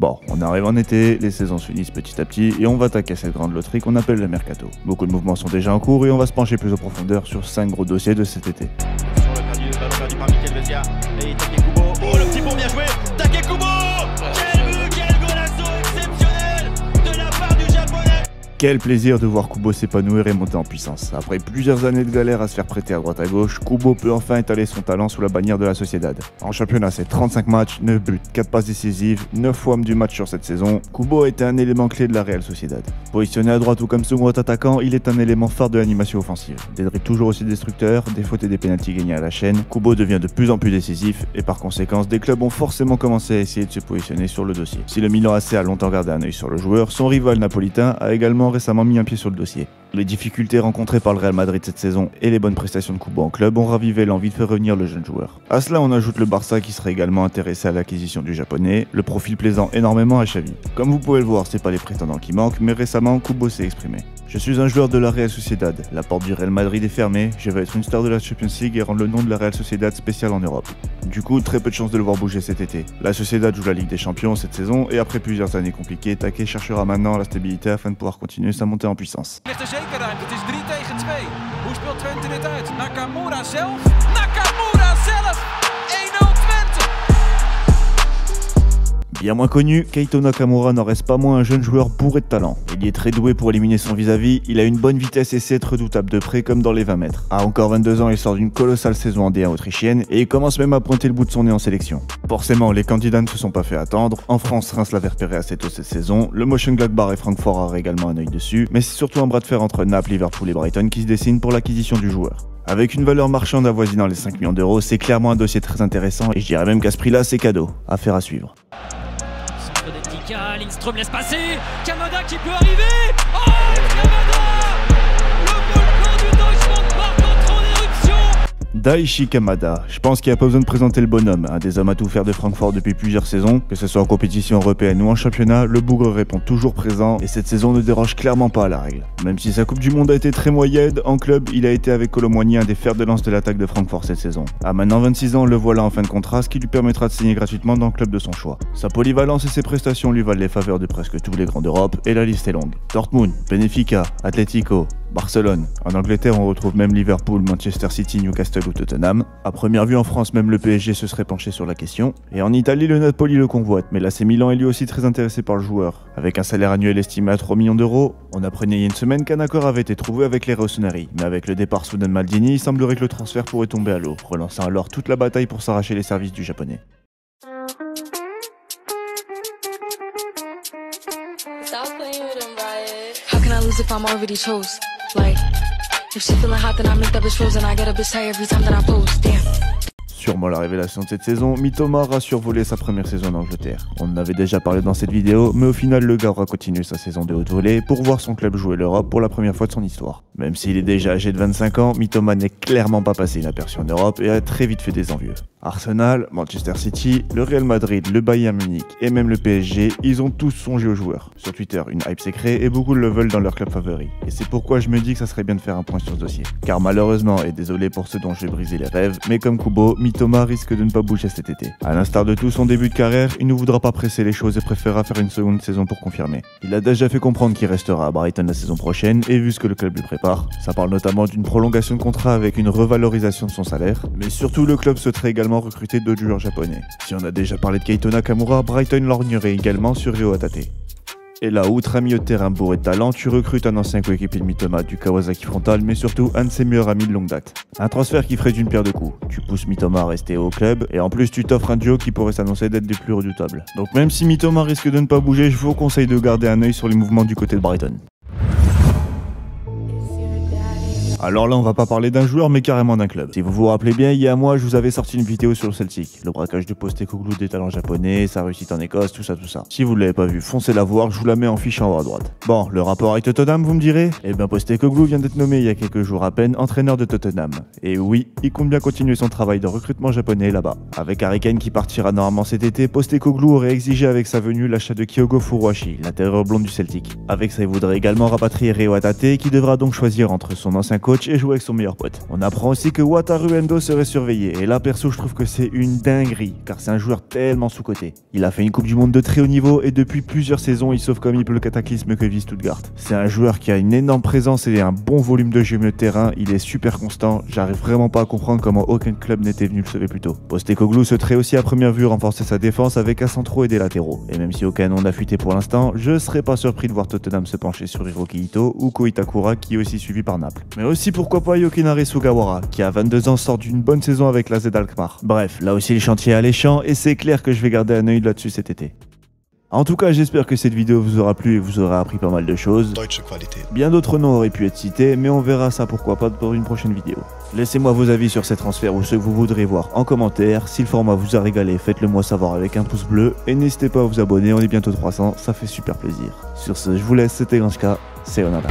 Bon, on arrive en été, les saisons se finissent petit à petit et on va attaquer cette grande loterie qu'on appelle le mercato. Beaucoup de mouvements sont déjà en cours et on va se pencher plus en profondeur sur 5 gros dossiers de cet été. Le ballon perdu par Mikel Vezia et Takekubo. Oh, le petit pont bien joué, Takekubo. Quel but, quel golasso exceptionnel de la part du japonais. Quel plaisir de voir Kubo s'épanouir et monter en puissance. Après plusieurs années de galère à se faire prêter à droite à gauche, Kubo peut enfin étaler son talent sous la bannière de la Sociedad. En championnat, c'est 35 matchs, 9 buts, 4 passes décisives, 9 fois homme du match sur cette saison. Kubo a été un élément clé de la Real Sociedad. Positionné à droite ou comme second attaquant, il est un élément phare de l'animation offensive. Des dribbles toujours aussi destructeurs, des fautes et des pénaltys gagnés à la chaîne, Kubo devient de plus en plus décisif et par conséquent, des clubs ont forcément commencé à essayer de se positionner sur le dossier. Si le Milan AC a longtemps gardé un œil sur le joueur, son rival napolitain a également récemment mis un pied sur le dossier. Les difficultés rencontrées par le Real Madrid cette saison et les bonnes prestations de Kubo en club ont ravivé l'envie de faire revenir le jeune joueur. À cela, on ajoute le Barça qui serait également intéressé à l'acquisition du japonais, le profil plaisant énormément à Xavi. Comme vous pouvez le voir, c'est pas les prétendants qui manquent, mais récemment, Kubo s'est exprimé. Je suis un joueur de la Real Sociedad, la porte du Real Madrid est fermée, je vais être une star de la Champions League et rendre le nom de la Real Sociedad spécial en Europe. Du coup, très peu de chances de le voir bouger cet été. La Sociedad joue la Ligue des Champions cette saison et après plusieurs années compliquées, Take cherchera maintenant la stabilité afin de pouvoir continuer sa montée en puissance. Het is 3 tegen 2. Hoe speelt Twente dit uit? Nakamura zelf. Nakamura zelf. 1-0 Twente. Bien moins connu, Keito Nakamura n'en reste pas moins un jeune joueur bourré de talent. Il y est très doué pour éliminer son vis-à-vis, il a une bonne vitesse et sait être redoutable de près comme dans les 20 mètres. À encore 22 ans, il sort d'une colossale saison en D1 autrichienne et il commence même à pointer le bout de son nez en sélection. Forcément, les candidats ne se sont pas fait attendre. En France, Reims l'avait repéré assez tôt cette saison, le Mönchengladbach et Francfort auraient également un œil dessus, mais c'est surtout un bras de fer entre Naples, Liverpool et Brighton qui se dessine pour l'acquisition du joueur. Avec une valeur marchande avoisinant les 5 millions d'euros, c'est clairement un dossier très intéressant et je dirais même qu'à ce prix-là, c'est cadeau. Affaire à suivre. Lindström laisse passer. Kamada qui peut arriver. Oh, Kamada. Le volcan du Deutschland part en éruption. Daichi Kamada, je pense qu'il n'y a pas besoin de présenter le bonhomme, un des hommes à tout faire de Francfort depuis plusieurs saisons, que ce soit en compétition européenne ou en championnat, le bougre répond toujours présent et cette saison ne déroge clairement pas à la règle. Même si sa Coupe du Monde a été très moyenne, en club, il a été avec Colomboigny un des fers de lance de l'attaque de Francfort cette saison. À maintenant 26 ans, le voilà en fin de contrat, ce qui lui permettra de signer gratuitement dans le club de son choix. Sa polyvalence et ses prestations lui valent les faveurs de presque tous les grands d'Europe et la liste est longue. Dortmund, Benfica, Atlético, Barcelone. En Angleterre, on retrouve même Liverpool, Manchester City, Newcastle ou Tottenham. À première vue en France, même le PSG se serait penché sur la question. Et en Italie, le Napoli le convoite, mais l'AC Milan est lui aussi très intéressé par le joueur. Avec un salaire annuel estimé à 3 millions d'euros, on apprenait il y a une semaine qu'un accord avait été trouvé avec les Rossoneri. Mais avec le départ soudain de Maldini, il semblerait que le transfert pourrait tomber à l'eau, relançant alors toute la bataille pour s'arracher les services du japonais. How can I lose if I'm already chose? Like, if she feeling hot, then I make that bitch frozen. I get a bitch high every time that I post. Damn. Sûrement la révélation de cette saison, Mitoma a survolé sa première saison en Angleterre. On en avait déjà parlé dans cette vidéo, mais au final le gars aura continué sa saison de haute volée pour voir son club jouer l'Europe pour la première fois de son histoire. Même s'il est déjà âgé de 25 ans, Mitoma n'est clairement pas passé inaperçu en Europe et a très vite fait des envieux. Arsenal, Manchester City, le Real Madrid, le Bayern Munich et même le PSG, ils ont tous songé au joueur. Sur Twitter, une hype s'est créée et beaucoup le veulent dans leur club favori. Et c'est pourquoi je me dis que ça serait bien de faire un point sur ce dossier. Car malheureusement, et désolé pour ceux dont je vais briser les rêves, mais comme Kubo, Mitoma risque de ne pas bouger cet été. À l'instar de tout son début de carrière, il ne voudra pas presser les choses et préférera faire une seconde saison pour confirmer. Il a déjà fait comprendre qu'il restera à Brighton la saison prochaine et vu ce que le club lui prépare, ça parle notamment d'une prolongation de contrat avec une revalorisation de son salaire, mais surtout le club souhaiterait également recruter d'autres joueurs japonais. Si on a déjà parlé de Keito Nakamura, Brighton lorgnerait également sur Ryo Hatate. Et là, outre un milieu de terrain bourré de talent, tu recrutes un ancien coéquipier de Mitoma du Kawasaki Frontale, mais surtout un de ses meilleurs amis de longue date. Un transfert qui ferait d'une pierre deux coups. Tu pousses Mitoma à rester au club, et en plus tu t'offres un duo qui pourrait s'annoncer d'être des plus redoutables. Donc même si Mitoma risque de ne pas bouger, je vous conseille de garder un œil sur les mouvements du côté de Brighton. Alors là, on va pas parler d'un joueur, mais carrément d'un club. Si vous vous rappelez bien, il y a un mois, je vous avais sorti une vidéo sur le Celtic. Le braquage de Postecoglou des talents japonais, sa réussite en Écosse, tout ça. Si vous l'avez pas vu, foncez la voir, je vous la mets en fiche en haut à droite. Bon, le rapport avec Tottenham, vous me direz? Eh bien, Postecoglou vient d'être nommé il y a quelques jours à peine entraîneur de Tottenham. Et oui, il compte bien continuer son travail de recrutement japonais là-bas. Avec Harry Kane qui partira normalement cet été, Postecoglou aurait exigé avec sa venue l'achat de Kyogo Furuhashi, l'intérieur blond du Celtic. Avec ça, il voudrait également rapatrier Ryo Hatate, qui devra donc choisir entre son ancien coach coach et jouer avec son meilleur pote. On apprend aussi que Wataru Endo serait surveillé, et là perso je trouve que c'est une dinguerie, car c'est un joueur tellement sous-coté. Il a fait une coupe du monde de très haut niveau et depuis plusieurs saisons il sauve comme il peut le cataclysme que vit Stuttgart. C'est un joueur qui a une énorme présence et un bon volume de jeu au milieu de terrain, il est super constant, j'arrive vraiment pas à comprendre comment aucun club n'était venu le sauver plus tôt. Postecoglou souhaiterait aussi à première vue renforcer sa défense avec un centraux et des latéraux. Et même si aucun nom n'a fuité pour l'instant, je serais pas surpris de voir Tottenham se pencher sur Hiroki Ito ou Ko Itakura qui est aussi suivi par Naples. Mais aussi pourquoi pas Yokinari Sugawara qui à 22 ans sort d'une bonne saison avec la Z Alkmaar. Bref, là aussi le chantier est alléchant et c'est clair que je vais garder un œil là-dessus cet été. En tout cas, j'espère que cette vidéo vous aura plu et vous aura appris pas mal de choses. Bien d'autres noms auraient pu être cités, mais on verra ça pourquoi pas pour une prochaine vidéo. Laissez-moi vos avis sur ces transferts ou ceux que vous voudrez voir en commentaire. Si le format vous a régalé, faites-le moi savoir avec un pouce bleu. Et n'hésitez pas à vous abonner, on est bientôt 300, ça fait super plaisir. Sur ce, je vous laisse, c'était Ganska, sayonara.